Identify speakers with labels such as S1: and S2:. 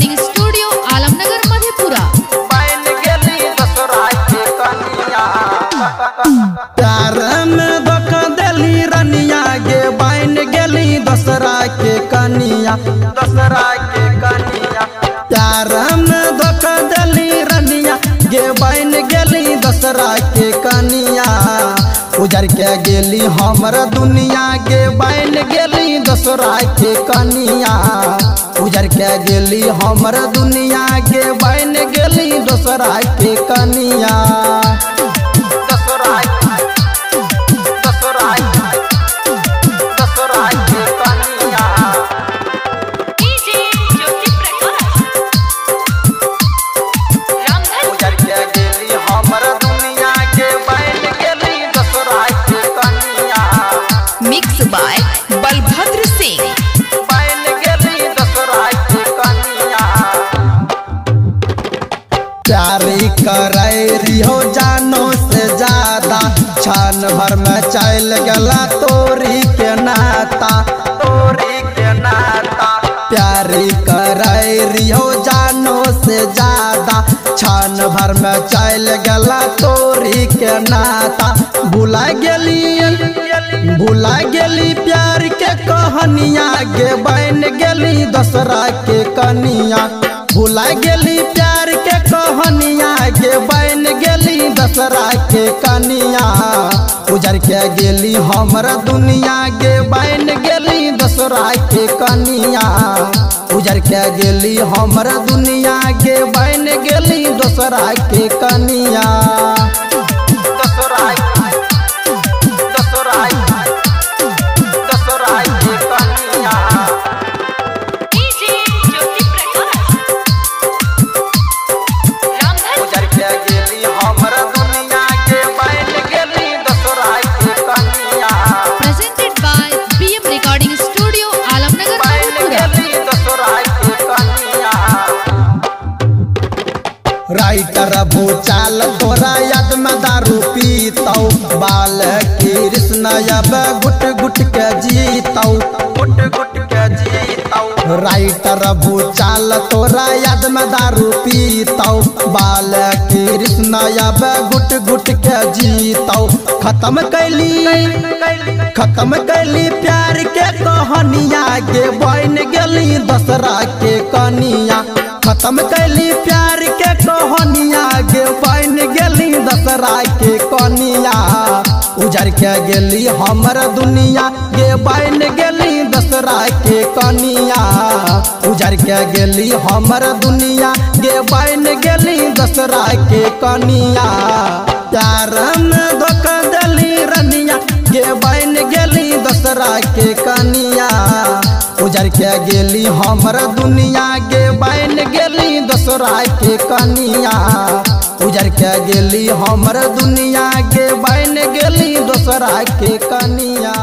S1: Recording studio Alamnagar Madhepura.
S2: बैन गेली दसरा के कनिया प्यार में धोखा देली रनिया गे बैन गेली दसरा के कनिया प्यार में धोखा देली रनिया गे बैन गेली दसरा के कनिया उजर के गेली हमर दुनिया गे बैन गेली दसरा के कनिया उजर के गेली हमर दुनिया गे बैन गेली दसरा के कनिया
S1: मिक्स बाय बलभद्र सिंह।
S2: बैन गेली दसरा के कनिया प्यारी करे हो जानो से ज्यादा क्षण भर में चल गला तोरी के नाता प्यारी करे हो जानो से ज्यादा क्षण भर में चल गला तोरी के नाता भुला गेली प्यार के कहानिया गे बैन गेली दसरा के कनिया भुला गेली प्यार के कहानिया गे बैन गेली दसरा के कनिया उजर के गेली हमर दुनिया गे बैन गेली दसरा के कनिया उजर के गेली हमर दुनिया गे बैन गेली दसरा के कनिया राइटर भूचाल तोरा याद में दारू पीतौ बाल कृष्ण अब गुट गुट के जीतौ राइटर भूचाल तोरा याद में दारू पीतौ बाल कृष्ण अब गुट गुट के जीतौ खत्म कैली प्यार के कहानिया गे बैन गेली दसरा के कनिया खत्म कैली प्यार के कहानिया गे बैन गेली दसरा के कनिया उजर के गेली हमर दुनिया गे बैन गेली दसरा के कनिया उजर के गेली हमर दुनिया गे बैन गेली दसरा के कनिया प्यार में धोखा देली रनिया गे बैन गेली दसरा के कनिया उजर के गेली हमर दुनिया गे बैन गेली दसरा के कनिया उजर के गेली हमर दुनिया गे बैन गेली दसरा के कनिया।